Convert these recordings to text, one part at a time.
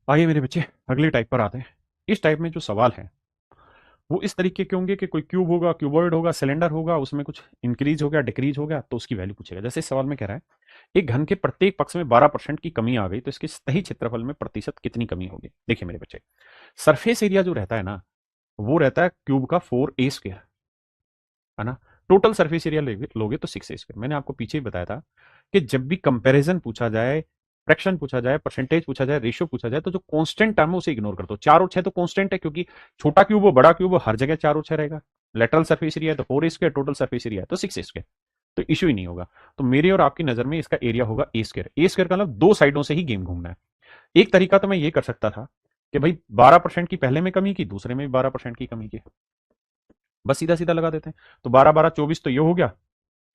आइए मेरे बच्चे अगले टाइप पर आते हैं। इस टाइप में जो सवाल है वो इस तरीके के होंगे कि कोई क्यूब होगा, क्यूबॉइड होगा, सिलेंडर होगा, उसमें कुछ इंक्रीज हो गया, डिक्रीज हो गया, तो उसकी वैल्यू पूछेगा। जैसे इस सवाल में कह रहा है एक घन के प्रत्येक पक्ष में 12% की कमी आ गई तो इसके सही क्षेत्रफल में प्रतिशत कितनी कमी होगी। देखिए मेरे बच्चे, सरफेस एरिया जो रहता है ना वो रहता है क्यूब का 4a² है ना। टोटल सरफेस एरिया लोगे तो 6a²। मैंने आपको पीछे ही बताया था कि जब भी कंपैरिजन पूछा जाए, फ्रैक्शन पूछा जाए, परसेंटेज पूछा जाए, रेशियो पूछा जाए, तो जो कांस्टेंट टर्म है उसे इग्नोर कर दो। 4 और 6 तो कांस्टेंट है क्योंकि छोटा क्यूब हो बड़ा क्यूब हो हर जगह 4 और 6 रहेगा। लेटरल सरफेस एरिया है तो 4a², टोटल सरफेस एरिया है तो 6a², तो इश्यू ही नहीं होगा। तो मेरी और आपकी नजर में इसका एरिया होगा a²। का मतलब दो साइडों से ही गेम घूमना है। एक तरीका तो मैं ये कर सकता था कि भाई 12% की पहले में कमी की, दूसरे में भी 12% की कमी की, बस सीधा सीधा लगा देते हैं। तो 12 12 24 तो ये हो गया,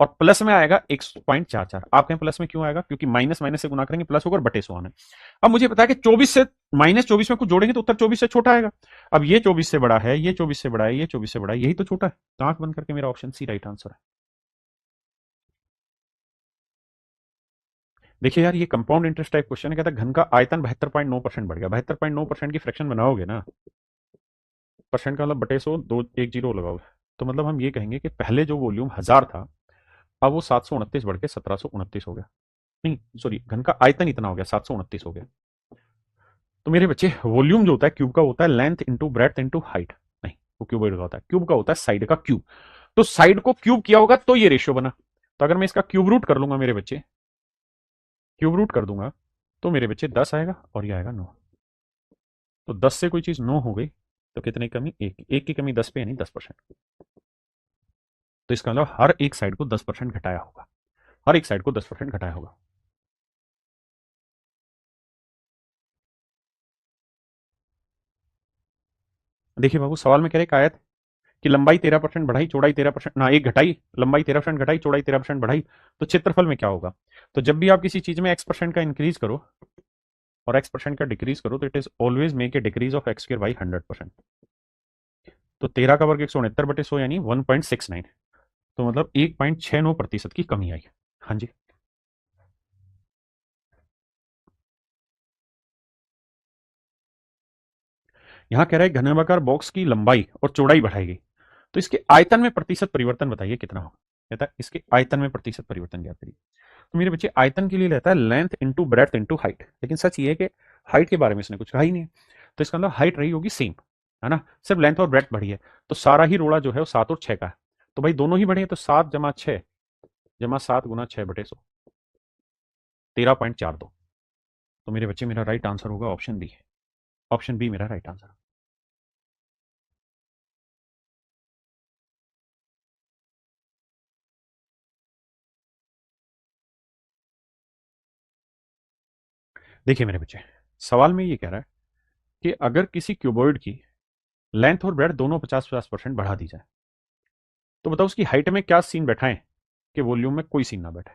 और प्लस में आएगा 1.44। आप कहें प्लस में क्यों आएगा, क्योंकि माइनस माइनस से गुना करेंगे प्लस होगा और बटे 100 आना है। अब मुझे पता है कि 24 से -24 में कुछ जोड़ेंगे तो उत्तर 24 से छोटा आएगा। अब ये 24 से बड़ा है, ये 24 से बड़ा है, ये 24 से बड़ा है, यही तो छोटा है। तो आंख बंद करके मेरा ऑप्शन सी राइट आंसर है। देखिए यार, ये कंपाउंड इंटरेस्ट टाइप क्वेश्चन है। कहता है घन का आयतन 72.9% बढ़ गया। 72.9% की फ्रैक्शन बनाओगे ना, परसेंट का मतलब बटे 100, दो एक जीरो लगाओगे, तो मतलब हम ये कहेंगे कि पहले जो वॉल्यूम 1000 था अब वो 729 बढ़ के 1729 हो गया। नहीं सॉरी, घन का आयतन इतना हो गया, 729 हो गया। तो मेरे बच्चे वॉल्यूम जो होता है क्यूब का होता है length into breadth into height. नहीं, वो क्यूबॉइड का होता है। क्यूब का होता है साइड का क्यूब। तो साइड को क्यूब किया होगा तो ये रेशियो बना। तो अगर मैं इसका क्यूब रूट कर लूंगा मेरे बच्चे, क्यूब रूट कर दूंगा, तो मेरे बच्चे 10 आएगा और ये आएगा 9। तो 10 से कोई चीज 9 हो गई तो कितनी कमी, एक की कमी 10 पे यानी 10%। तो इसका मतलब हर एक साइड को 10% घटाया होगा, हर एक साइड को 10% घटाया होगा। देखिए बाबू, सवाल में कह रहे एक आयत कि लंबाई 13% बढ़ाई, चौड़ाई 13% ना, एक घटाई, लंबाई 13% घटाई, चौड़ाई 13% बढ़ाई, तो क्षेत्रफल में क्या होगा। तो जब भी आप किसी चीज में x% का इंक्रीज करो और x% का डिक्रीज करो तो it is always make a decrease of x² by 100%। तो 13 का वर्ग 169/100 यानी 1.69। तो मतलब 1.69% की कमी आई। हाँ जी। यहाँ कह रहा है घनाभार बॉक्स की लंबाई और चौड़ाई बढ़ाई गई तो इसके आयतन में प्रतिशत परिवर्तन बताइए कितना होगा। कहता है इसके आयतन में प्रतिशत परिवर्तन ज्ञात करिए। तो मेरे बच्चे आयतन के लिए रहता है length into breadth into height, लेकिन सच ये है कि हाइट के बारे में इसने कुछ कहा ही नहीं है। तो इसका मतलब हाइट रही होगी सेम, है ना, सिर्फ लेंथ और ब्रेथ बढ़ी है। तो सारा ही रोड़ा जो है वो 7 और 6 का है। तो भाई दोनों ही बढ़े हैं, तो 7 × 6 = 7 × 6 / 100, 13.42। तो मेरे बच्चे मेरा राइट आंसर होगा ऑप्शन बी। ऑप्शन बी मेरा राइट आंसर। देखिए मेरे बच्चे, सवाल में ये कह रहा है कि अगर किसी क्यूबॉइड की लेंथ और ब्रेथ दोनों 50-50% बढ़ा दी जाए तो बताओ उसकी हाइट में क्या सीन बैठाएं कि वॉल्यूम में कोई सीन ना बैठे।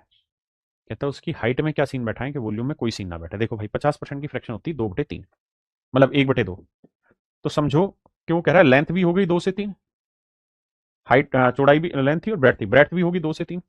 कहता है उसकी हाइट में क्या सीन बैठाएं कि वॉल्यूम में कोई सीन ना बैठे। देखो भाई 50% की फ्रैक्शन होती है 2/3, मतलब 1/2। तो समझो कि वो कह रहा है लेंथ भी हो गई 2 से 3, हाइट चौड़ाई भी, लेंथ थी और ब्रेथ भी होगी 2 से 3।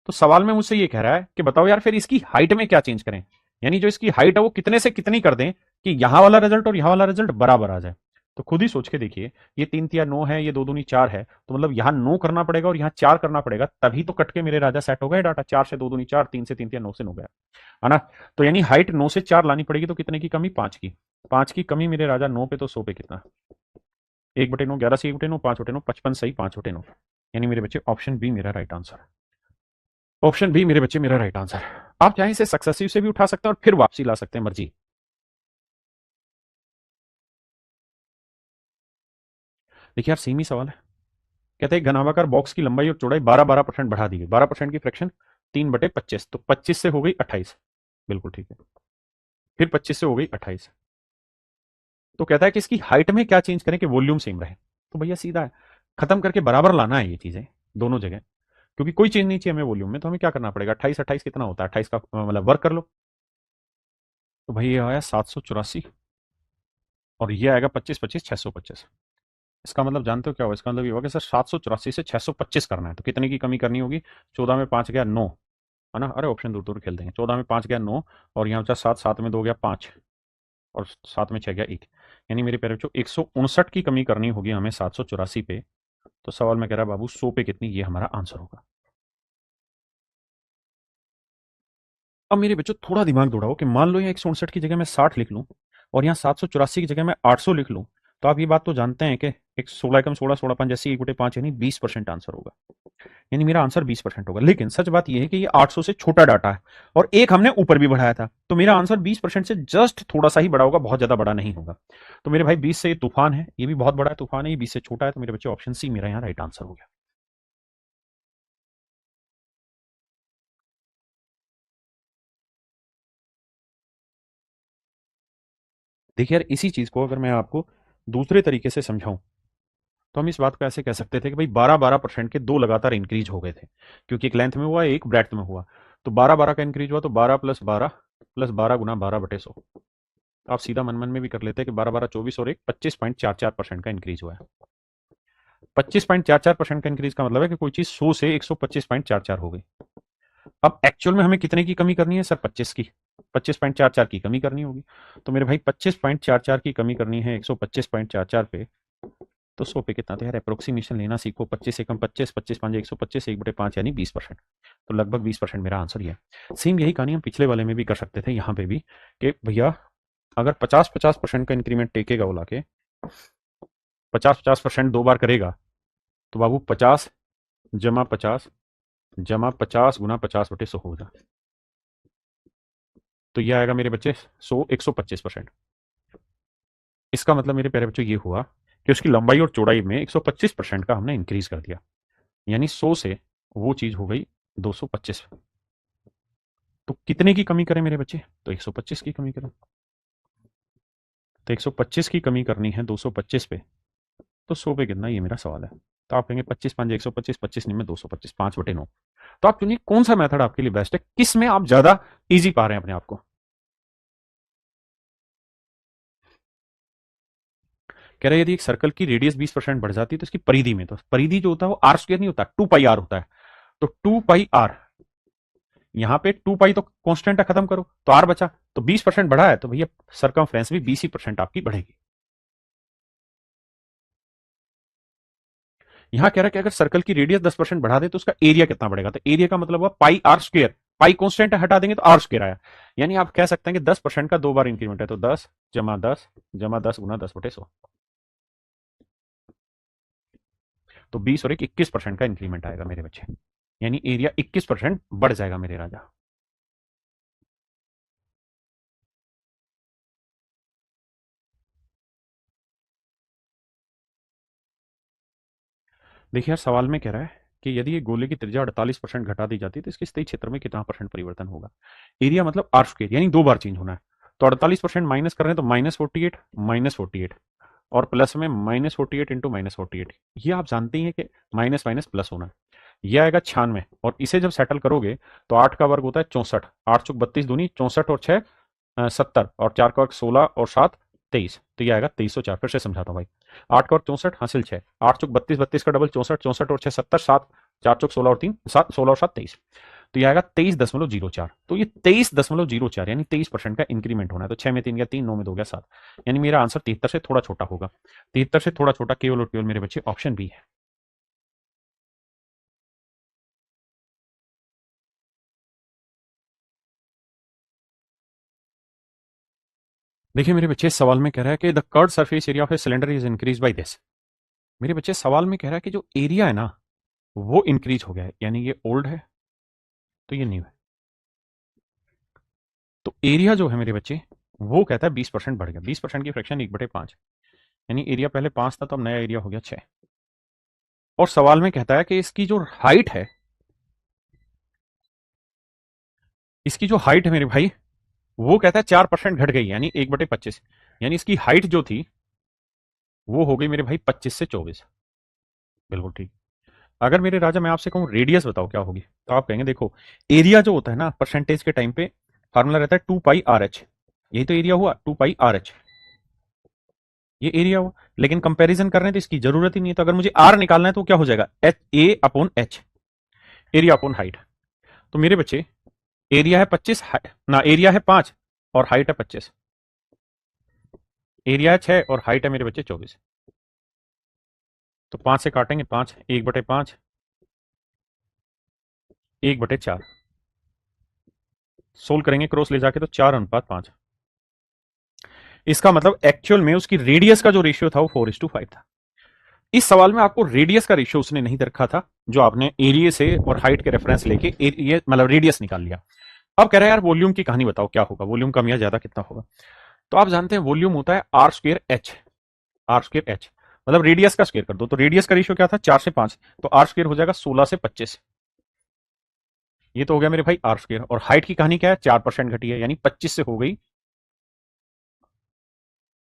तो सवाल में मुझसे ये कह रहा है कि बताओ यार फिर इसकी हाइट में क्या चेंज करें, यानी जो इसकी हाइट है वो कितने से कितनी कर दें कि यहां वाला रिजल्ट और यहां वाला रिजल्ट बराबर आ जाए। तो खुद ही सोच के देखिए, ये 3 × 3 = 9 है, ये 2 × 2 = 4 है, तो मतलब यहाँ 9 करना पड़ेगा और यहाँ 4 करना पड़ेगा, तभी तो कट के मेरे राजा सेट हो गए डाटा। 4 से 2 × 2 = 4, 3 से 3 × 9 से 9 गया, है ना। तो यानी हाइट 9 से 4 लानी पड़ेगी, तो कितने की कमी, 5 की। 5 की कमी मेरे राजा 9 पे, तो 100 पे कितना, 1/9, 11 से 1/9, 5/9, 55 सही, 5/9। यानी मेरे बच्चे ऑप्शन बी मेरा राइट आंसर है। ऑप्शन बी मेरे बच्चे मेरा राइट आंसर। आप चाहें इसे सक्सेसिव से भी उठा सकते हैं और फिर वापसी ला सकते हैं, मर्जी। देखिए यार सेम ही सवाल है। कहते हैं घनाभाकार बॉक्स की लंबाई और चौड़ाई 12-12% बढ़ा दी गई। 12% की फ्रैक्शन 3/25, तो 25 से हो गई 28। बिल्कुल ठीक है। फिर 25 से हो गई 28। तो कहता है कि इसकी हाइट में क्या चेंज करें कि वॉल्यूम सेम रहे। तो भैया सीधा है, खत्म करके बराबर लाना है ये चीजें दोनों जगह, क्योंकि कोई चेंज नहीं चाहिए हमें वॉल्यूम में। तो हमें क्या करना पड़ेगा, 28 28 कितना होता है, 28 का मतलब वर्क कर लो। तो भाई ये आया 784, और ये आएगा 25 25 625। इसका मतलब जानते हो क्या होगा, इसका मतलब ये होगा कि सर 784 से 625 करना है, तो कितने की कमी करनी होगी। 14 में 5 गया 9, है ना। अरे ऑप्शन दूर दूर खेल देंगे। 14 में 5 गया 9, और यहाँ बचा 7, 7 में 2 गया 5, और 7 में 6 गया 1, यानी मेरे प्यारे बच्चों 159 की कमी करनी होगी हमें 784 पे। तो सवाल में कह रहा है बाबू 100 पे कितनी, ये हमारा आंसर होगा। अब मेरे बच्चों थोड़ा दिमाग दौड़ाओ कि मान लो यहाँ 159 की जगह मैं 60 लिख लूँ और यहाँ 784 की जगह मैं 800 लिख लूँ, तो आप ये बात तो जानते हैं कि एक 16 एकम 16 16 5 जैसे 1/5 यानी 20% आंसर होगा। यानी मेरा आंसर 20% होगा। लेकिन सच बात यह है कि ये 800 से छोटा डाटा है और एक हमने ऊपर भी बढ़ाया था, तो मेरा आंसर 20% से जस्ट थोड़ा सा ही बड़ा होगा, बहुत ज्यादा बड़ा नहीं होगा। तो मेरे भाई 20 से ये तूफान है, ये भी बहुत बड़ा है तूफान है, ये 20 से छोटा है, तो मेरे बच्चे ऑप्शन सी मेरा यहाँ राइट आंसर हो गया। देखिए यार, इसी चीज को अगर मैं आपको दूसरे तरीके से समझाऊं तो हम इस बात को ऐसे कह सकते थे कि भाई 12-12% के दो लगातार इंक्रीज हो गए थे, क्योंकि एक लेंथ में हुआ एक ब्रेड्थ में हुआ, तो 12-12 का इंक्रीज हुआ, तो 12 + 12 + 12 × 12 / 100। आप सीधा मन मन में भी कर लेते हैं कि 12 12 24 और एक 25.44% का इंक्रीज हुआ है। 25.44% का इंक्रीज का मतलब है कि कोई चीज 100 से 125.44 हो गई। अब एक्चुअल में हमें कितने की कमी करनी है सर? 25 की, 25.44 की कमी करनी होगी। तो मेरे भाई 25.44 की कमी करनी है 125.44 पे, तो 100 पे कितना? तो यार अप्रोक्सीमेशन लेना सीखो। 25 एकम 25, 25 5 125, 1/5 यानी 20%। तो लगभग 20% मेरा आंसर ही है। सेम यही कहानी हम पिछले वाले में भी कर सकते थे, यहाँ पे भी, कि भैया अगर 50-50% का इंक्रीमेंट टेकेगा वो लाके, 50-50% दो बार करेगा, तो बाबू 50 जमा 50 जमा 50 गुना 50/100 होगा। तो ये आएगा मेरे बच्चे 125%। इसका मतलब मेरे प्यारे बच्चों ये हुआ कि उसकी लंबाई और चौड़ाई में 125% का हमने इंक्रीज कर दिया, यानी 100 से वो चीज हो गई 225। तो कितने की कमी करें मेरे बच्चे? तो 125 की कमी करें। तो 125 की कमी करनी है 225 पे, तो 100 पे कितना, ये मेरा सवाल है। तो आप कहेंगे 25 5 125, 25 9 में 225, 5/9। तो आप चुनिए कौन सा मेथड आपके लिए बेस्ट है, किस में आप ज्यादा इजी पा रहे हैं अपने आप को। कह रहे हैं यदि एक सर्कल की रेडियस 20% बढ़ जाती है तो इसकी परिधि में, तो परिधि जो होता है वो आर स्क्वायर नहीं होता, 2πr होता है। तो 2πr, यहाँ पे 2π तो कांस्टेंट है, खत्म करो तो आर बचा, तो 20% बढ़ा है, तो भैया सरकमफ्रेंस भी 20% आपकी बढ़ेगी। यहाँ कह रहा है कि अगर सर्कल की रेडियस 10% बढ़ा दे तो उसका एरिया कितना बढ़ेगा, तो एरिया का मतलब हुआ πr²। पाई कॉन्स्टेंट हटा देंगे तो आर स्क्वायर आया, यानी आप कह सकते हैं कि 10% का दो बार इंक्रीमेंट है, तो 10 जमा 10 जमा 10 गुना 10/100, तो 20 और एक 21% का इंक्रीमेंट आएगा मेरे बच्चे, यानी एरिया 21% बढ़ जाएगा मेरे राजा। देखिए यार, सवाल में कह रहा है कि यदि ये गोले की त्रिज्या 48% घटा दी जाती है तो इसके स्थायी क्षेत्र में कितना परसेंट परिवर्तन होगा। एरिया मतलब आर स्क्वायर, यानी दो बार चेंज होना है। तो 48% माइनस कर रहे हैं तो -48 -48, और प्लस में -48 इंटू -48, ये आप जानते ही हैं कि माइनस माइनस प्लस होना है। यह आएगा 96, और इसे जब सेटल करोगे तो 8 का वर्ग होता है 64, 8 चौक 32 दूनी 64, और 6 70, और 4 का वर्ग 16, और 7 23, तो यह आएगा 2304। फिर से समझाता हूँ भाई, 8 का वर्ग 64 हासिल 6, 8 चौक 32, 32 का डबल 64, 64 और 6 70, 7 4 चौक 16 और 3 7, 16 और 7 23, तो यह आएगा 23.04। तो ये 23.04 यानी 23% का इंक्रीमेंट होना है। तो 6 में 3 गया 3, 9 में 2 गया 7, यानी मेरा आंसर 73 से थोड़ा छोटा होगा। 73 से थोड़ा छोटा केवल और केवल मेरे बच्चे ऑप्शन बी है। देखिए मेरे बच्चे, सवाल में कह रहा है कि the curve surface area of a cylinder is increase by this. मेरे बच्चे सवाल में कह रहा है कि जो एरिया है ना वो इंक्रीज हो गया है, यानी ये ओल्ड है तो ये न्यू है। तो एरिया जो है मेरे बच्चे वो कहता है 20% बढ़ गया, 20% की फ्रैक्शन 1/5, यानी एरिया पहले 5 था तो अब नया एरिया हो गया 6। और सवाल में कहता है कि इसकी जो हाइट है मेरे भाई, वो कहता है 4% घट गई, यानी 1/25, यानी इसकी हाइट जो थी वो हो गई मेरे भाई 25 से 24। बिल्कुल ठीक। अगर मेरे राजा मैं आपसे कहूं रेडियस बताओ क्या होगी, तो आप कहेंगे देखो, एरिया जो होता है ना परसेंटेज के टाइम पे फार्मूला रहता है 2πRh, यही तो एरिया हुआ 2πRh, ये एरिया हुआ। लेकिन कंपैरिजन कर रहे हैं तो इसकी जरूरत ही नहीं है, तो अगर मुझे आर निकालना है तो क्या हो जाएगा, A/H, एरिया अपॉन हाइट। तो मेरे बच्चे एरिया है 25, ना एरिया है 5 और हाइट है 25, एरिया है 6 और हाइट है मेरे बच्चे 24। तो 5 से काटेंगे 5, 1/5, 1/4। सोल्व करेंगे क्रॉस ले जाके तो 4:5। इसका मतलब एक्चुअल में उसकी रेडियस का जो रेशियो था वो 4:5 था। इस सवाल में आपको रेडियस का रेशियो उसने नहीं रखा था, जो आपने एरिया से और हाइट के रेफरेंस लेके एरिया मतलब रेडियस निकाल लिया। अब कह रहा है यार वॉल्यूम की कहानी बताओ, क्या होगा वॉल्यूम कम या ज्यादा कितना होगा। तो आप जानते हैं वॉल्यूम होता है R²H। R²H मतलब रेडियस का स्क्वायर कर दो, तो रेडियस का रेशियो क्या था 4 से 5, तो R² हो जाएगा 16 से 25। ये तो हो गया मेरे भाई R²। और हाइट की कहानी क्या है, 4% घटी है, यानी 25 से हो गई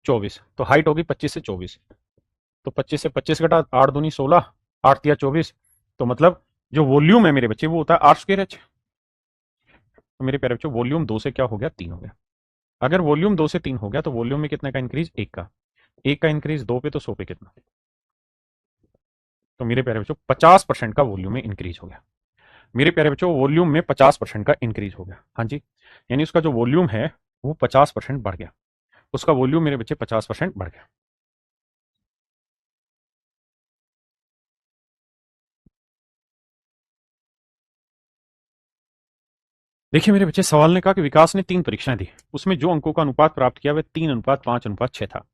24। तो हाइट होगी 25 से 24। तो 25 से 25 घटा 8×2=16, 8×3=24। तो मतलब जो वॉल्यूम है मेरे बच्चे वो होता है R²H। तो मेरे प्यारे बच्चों वॉल्यूम 2 से क्या हो गया 3 हो गया। अगर वॉल्यूम 2 से 3 हो गया तो वॉल्यूम में कितने का इंक्रीज, 1 का। 1 का इंक्रीज 2 पे तो 100 पे कितना। तो मेरे प्यारे बच्चों 50% का वॉल्यूम में इंक्रीज हो गया। मेरे प्यारे बच्चों वॉल्यूम में 50% का इंक्रीज हो गया, हाँ जी। यानी उसका जो वॉल्यूम है वो 50% बढ़ गया। उसका वॉल्यूम मेरे बच्चे 50% बढ़ गया। देखिए मेरे बच्चे सवाल ने कहा कि विकास ने 3 परीक्षाएं दी, उसमें जो अंकों का अनुपात प्राप्त किया वह 3:5:6 था।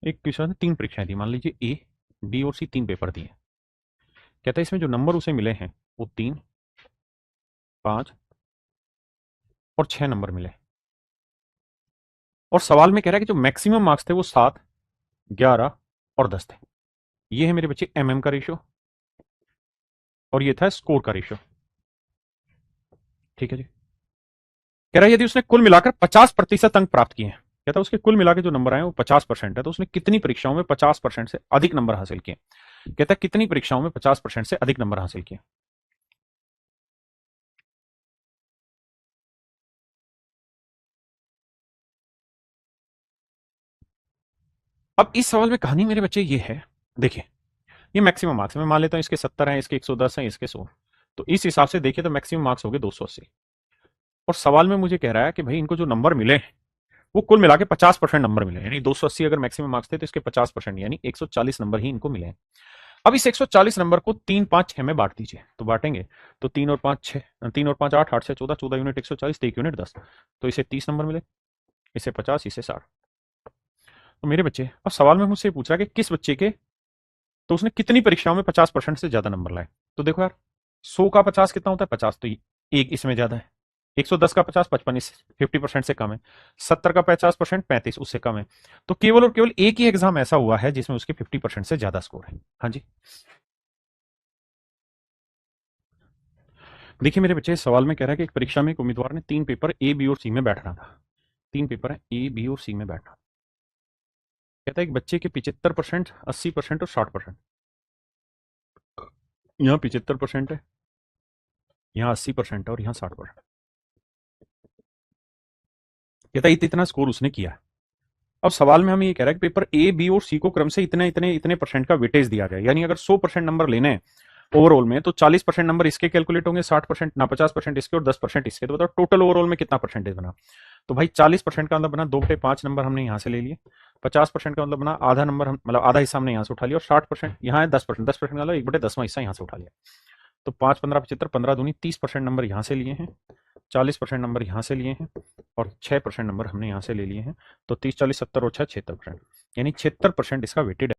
एक क्वेश्चन ने 3 परीक्षाएं दी, मान लीजिए ए, बी और सी 3 पेपर दिए। कहता है इसमें जो नंबर उसे मिले हैं वो 3, 5 और 6 नंबर मिले। और सवाल में कह रहा है कि जो मैक्सिमम मार्क्स थे वो 7, 11 और 10 थे। ये है मेरे बच्चे MM का रेशियो और ये था स्कोर का रेशियो। ठीक है जी। कह रहा है यदि उसने कुल मिलाकर 50% अंक प्राप्त किए हैं, कहता है उसके कुल मिलाकर जो नंबर आए वो 50% है, तो उसने कितनी परीक्षाओं में 50% से अधिक नंबर हासिल किए। कहता है कितनी परीक्षाओं में 50% से अधिक नंबर हासिल किए। अब इस सवाल में कहानी मेरे बच्चे ये है, देखिए ये मैक्सिमम मार्क्स है, मैं मान लेता हूं इसके 70 हैं, इसके 110 हैं, इसके 100। तो इस हिसाब से देखिए तो मैक्सिमम मार्क्स हो गए 280। और सवाल में मुझे कह रहा है कि भाई इनको जो नंबर मिले वो कुल मिला के 50% नंबर मिले, यानी 280 अगर मैक्सिमम मार्क्स थे तो इसके 50% यानी 140 नंबर ही इनको मिले हैं। अब इस 140 नंबर को 3, 5, 6 में बांट दीजिए, तो बांटेंगे तो 3 और 5 6, 3 और 5 8, 8 से 14, 14 यूनिट 140, तो 1 यूनिट 10। तो इसे 30 नंबर मिले, इसे 50, इसे 60। तो मेरे बच्चे अब सवाल में मुझसे पूछा कि किस बच्चे के, तो उसने कितनी परीक्षाओं में 50% से ज्यादा नंबर लाए। तो देखो यार 100 का 50 कितना होता है 50, तो एक इसमें ज्यादा है। 110 का 50 55, इस 50% से कम है। 70 का 50% 35, उससे कम है। तो केवल और केवल एक ही एग्जाम ऐसा हुआ है जिसमें उसके 50% से ज्यादा स्कोर है, हाँ जी। देखिए मेरे बच्चे सवाल में कह रहा है कि एक परीक्षा में एक उम्मीदवार ने 3 पेपर A, B और C में बैठना था। 3 पेपर है A, B और C में बैठना। कहता है एक बच्चे के 75%, 80% और 60%। यहाँ 75% है, यहाँ 80% है और यहाँ 60%। कहता है इतना स्कोर उसने किया। अब सवाल में हमें ये कह रहा है कि पेपर A, B और C को क्रम से इतने इतने इतने परसेंट का वेटेज दिया जाए, यानी अगर 100% नंबर लेने हैं ओवरऑल में तो 40% नंबर इसके कैलकुलेट होंगे, 60% ना 50% इसके और 10% इसके, तो बताओ टोटल ओवरऑल में कितना परसेंटेज बना। तो भाई 40% का मतलब बना 2/5 नंबर हमने यहाँ से ले लिए। 50% का मतलब बना आधा नंबर, हम मतलब आधा हिस्सा हमने यहाँ से उठा लिया, और 60% यहाँ है 10%, 10% का मतलब 1/10वां हिस्सा यहाँ से उठा लिया। तो 5 15 75, 15 दूनी 30% नंबर यहाँ से लिए हैं, 40% नंबर यहाँ से लिए हैं और 6% नंबर हमने यहाँ से ले लिए हैं। तो 30 40 70 और 6 76%, यानी 76% इसका वेटेड